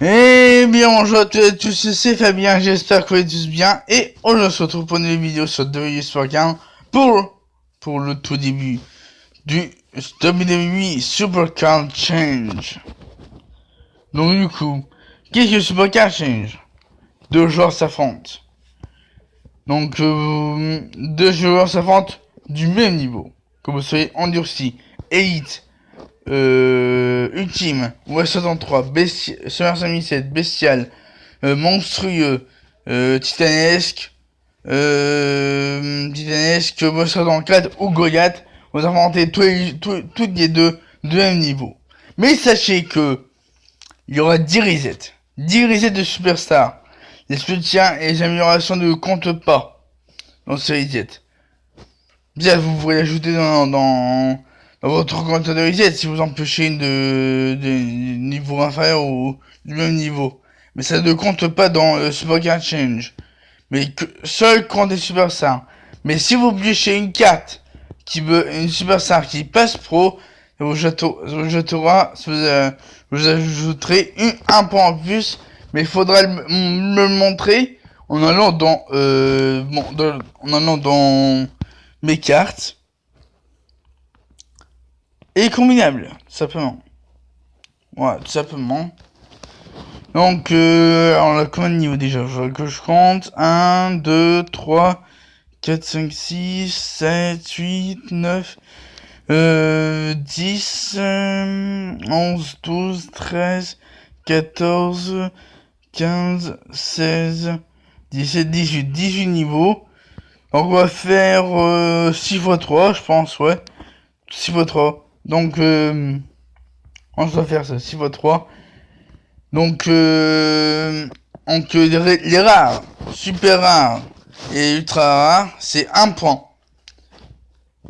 Eh bien bonjour à toutes et à tous, c'est Fabien, j'espère que vous allez tous bien. Et on se retrouve pour une nouvelle vidéo sur WWE Supercard pour le tout début du WWE Supercard Change. Donc du coup, qu'est-ce que Supercard Change? Deux joueurs s'affrontent. Donc deux joueurs s'affrontent du même niveau. Comme vous savez, endurci, Elite, Ultime, West 63, Summer 2007, Bestial, monstrueux, titanesque, West 64 ou Goliath. Vous affrontez toutes les deux de même niveau. Mais sachez que il y aura 10 resets. 10 resets de Superstar. Les soutiens et les améliorations ne comptent pas dans ces resets. Bien, vous pourrez l'ajouter dans votre compte de reset si vous empêchez une de niveau inférieur ou du même niveau. Mais ça ne compte pas dans le Supercard Change. Mais que seul compte des Superstars. Mais si vous pionchez une carte une Superstar qui passe pro, vous ajouterez un point en plus. Mais il faudra me le montrer en allant dans mes cartes et combinable, tout simplement. Voilà, tout simplement. Donc, alors là, combien de niveaux déjà? Que je compte 1, 2, 3, 4, 5, 6, 7, 8, 9, 10, 11, 12, 13, 14, 15, 16, 17, 18 niveaux. Donc on va faire 6 x 3, je pense, ouais. 6 x 3. Donc, on va faire ça, 6 x 3. Donc, les rares, super rares et ultra rares, c'est 1 point.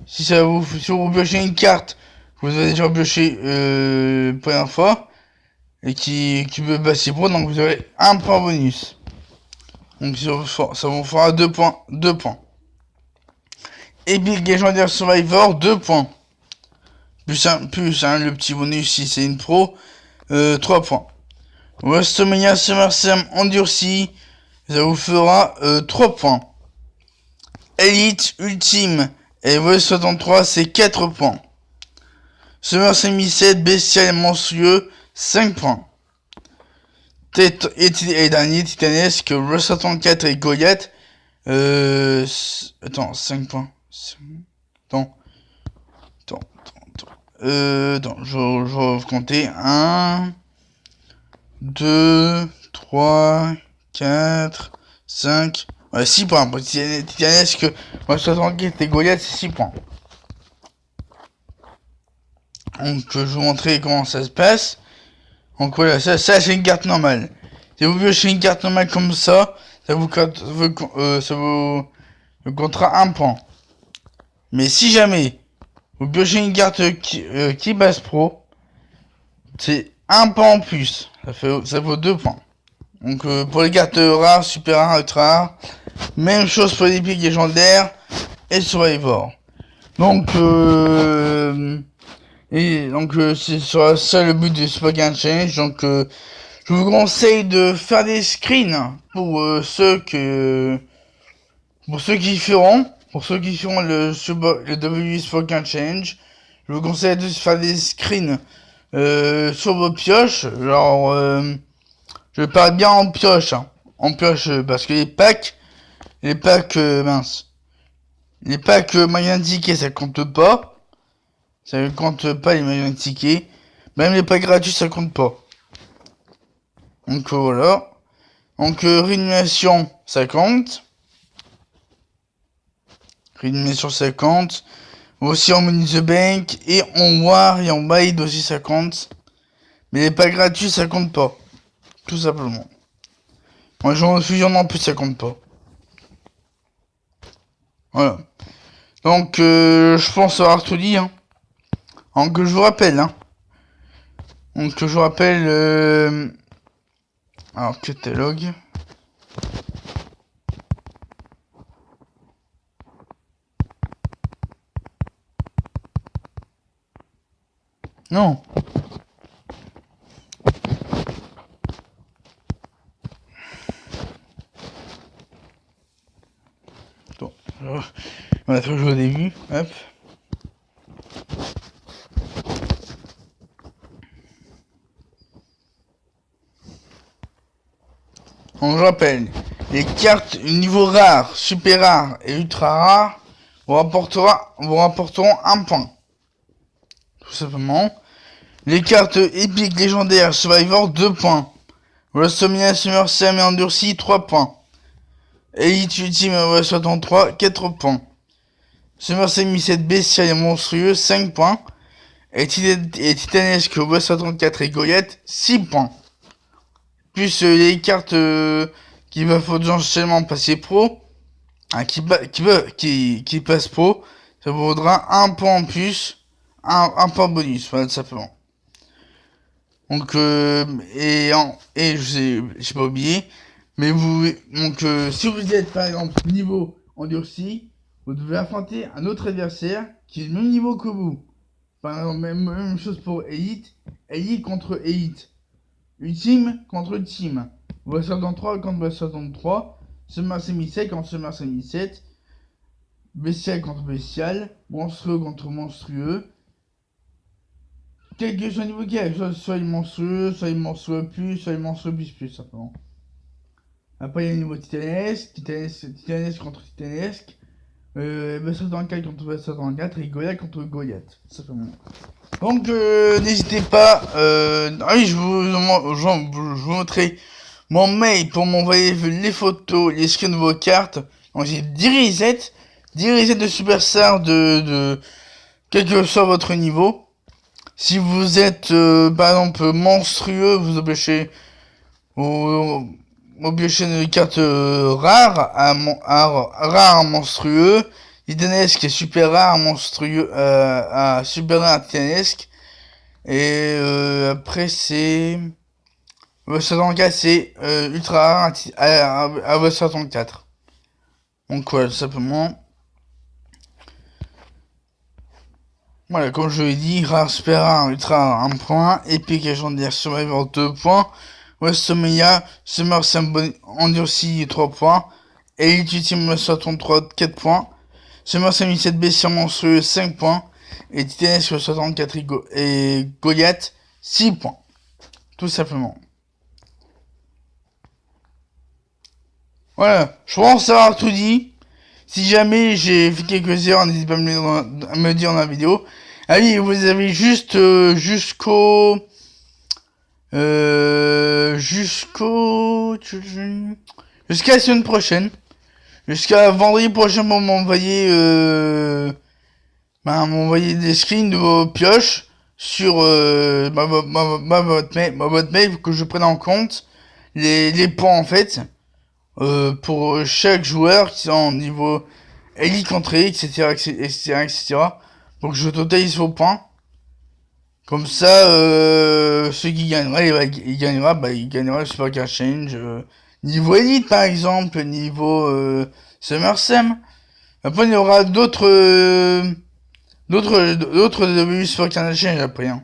Si vous piochez une carte, vous avez déjà pioché première fois, et qui peut passer pro, donc vous aurez 1 point bonus. Donc ça vous fera 2 points. 2 points. Epic Legendary Survivor, 2 points. Plus le petit bonus si c'est une pro, 3 points. WrestleMania SummerSlam endurci, ça vous fera 3 points. Elite, Ultime et West 63, c'est 4 points. SummerSlam 2007, Bestial et Monstrueux, 5 points. Et dernier, Titanesque, West 64 et Goliath, attends, 5 points. Attends, je vais compter. 1, 2, 3, 4, 5, ouais, 6 points. Titanesque, moi 64 et Goliath, c'est 6 points. Donc je vais vous montrer comment ça se passe. Donc voilà, ça c'est une carte normale. Si vous piochez une carte normale comme ça vous comptera 1 point. Mais si jamais vous piochez une carte qui passe pro, c'est 1 point en plus. Ça vaut 2 points. Donc pour les cartes rares, super rares, ultra rares, même chose pour les pics légendaires et Survivor. Donc c'est sur ça le but du Supercard Challenge. Donc je vous conseille de faire des screens pour ceux qui feront le WWE Supercard Challenge. Je vous conseille de faire des screens sur vos pioches. Genre je parle bien en pioche, hein. En pioche, parce que les packs, mince. Les packs moyens tickets, ça compte pas. Ça ne compte pas les moyens tickets. Même les packs gratuits, ça compte pas. Donc voilà. Donc réanimation, ça compte. Réanimation, ça compte. Aussi en Money the Bank. Et en War et en Wide aussi, ça compte. Mais les packs gratuits, ça compte pas. Tout simplement. Moi, j'en fusion en plus, ça compte pas. Voilà. Donc, je pense avoir tout dit, hein. Donc, je vous rappelle, hein. Donc, je vous rappelle, alors, catalogue. Non. On a toujours au début, hop. Donc je rappelle, les cartes niveau rare, super rare et ultra rare vous rapporteront un point. Tout simplement. Les cartes épiques, légendaires, Survivor 2 points. WrestleMania, SummerSlam et Endurci 3 points. Elite Ultime W63 4 points. SummerSlam 17 Bestial et Monstrueux 5 points. Et Titanesque W64 et Goliath 6 points. Plus les cartes qui peuvent potentiellement passer pro, hein, qui passent pro, ça vous vaudra un point en plus, un point bonus, voilà, tout simplement. Donc j'ai pas oublié, mais si vous êtes par exemple niveau endurci, vous devez affronter un autre adversaire qui est le même niveau que vous. Par exemple, même chose pour Elite contre Elite. Ultime contre Ultime. W63 contre W63. SummerSlam 17 contre SummerSlam 17. Bestial contre Bestial. Monstrueux contre Monstrueux. Quel que soit le niveau qu'il y a, soit il monstrueux plus, soit il monstrueux plus, simplement. Après, il y a le niveau titanesque contre titanesque. W64 contre W64 et Goliath contre Goliath, simplement. Donc, n'hésitez pas. Oui, je vous montrerai mon mail pour m'envoyer les photos, les screens de vos cartes. Donc, j'ai 10 resets de Superstar de quel que soit votre niveau. Si vous êtes, par exemple, monstrueux, vous piocher une carte rare à monstrueux. Titanesque est super rare, monstrueux, à super rare titanesque. Et après c'est... W64 c'est ultra rare à W64. Donc voilà, tout simplement. Voilà, comme je l'ai dit, rare, super rare, ultra rare 1 point, épique légendaire Survivor 2 points, WrestleMania, SummerSlam Endurci 3 points, Elite Ultime 63 4 points, SummerSlam 17 Bestial Monstrueux 5 points, et Titanesque 64 et Goliath 6 points. Tout simplement. Voilà, je pense avoir tout dit. Si jamais j'ai fait quelques erreurs, n'hésitez pas à me dire dans la vidéo. Ah oui, vous avez juste jusqu'à la semaine prochaine, jusqu'à vendredi prochain pour m'envoyer des screens de vos pioches sur ma boîte mail que je prenne en compte les points en fait. Pour chaque joueur qui sont en niveau élite contre élite, etc. Donc je totalise vos points. Comme ça, ceux qui gagnera, il gagnera le Super Car Change. Niveau élite par exemple, niveau SummerSlam. Après il y aura d'autres Super Car Change après. Hein.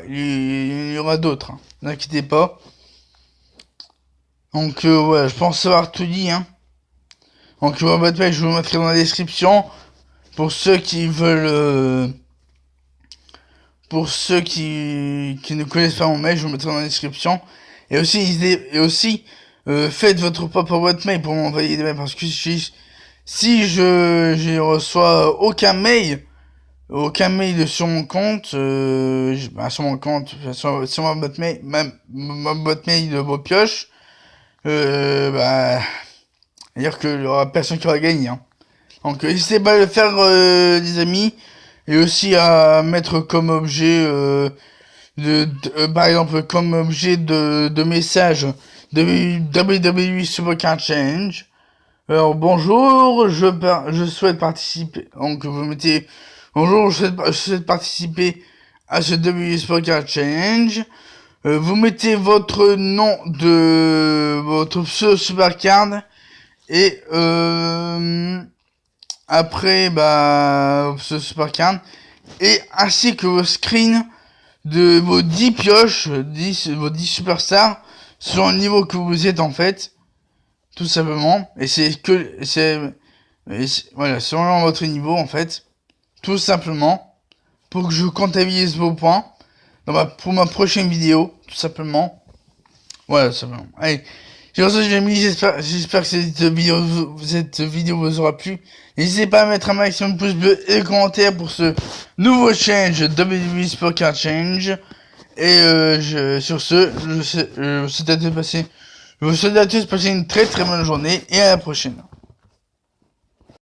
Il y aura d'autres. Hein. Ne vous inquiétez pas. Donc ouais, je pense avoir tout dit, hein. Donc je vous mettrai dans la description pour ceux qui veulent, pour ceux qui ne connaissent pas mon mail, je vous mettrai dans la description. Et aussi, faites votre propre boîte mail pour m'envoyer des mails parce que si je reçois aucun mail sur mon compte, sur ma boîte mail, ma boîte mail de vos pioches. C'est-à-dire qu'il y aura personne qui aura gagné. Hein. Donc n'hésitez pas à le faire, les amis, et aussi à mettre comme objet, par exemple, comme objet de message de WWE Supercard Challenge. Alors bonjour, je souhaite participer. Donc vous mettez bonjour, je souhaite participer à ce WWE Supercard Challenge. Vous mettez votre nom de votre Supercard et après ce Supercard et ainsi que vos screens de vos 10 pioches, vos 10 superstars selon le niveau que vous êtes en fait, tout simplement. Et c'est Voilà, selon votre niveau, en fait, tout simplement, pour que je comptabilise vos points, pour ma prochaine vidéo, tout simplement. Voilà, simplement. Allez, sur ce, j'ai mis, j'espère que cette vidéo vous aura plu. N'hésitez pas à mettre un maximum de pouces bleus et de commentaires pour ce nouveau change WWE Sport Card Change. Et sur ce, je vous souhaite à tous de passer une très très bonne journée et à la prochaine.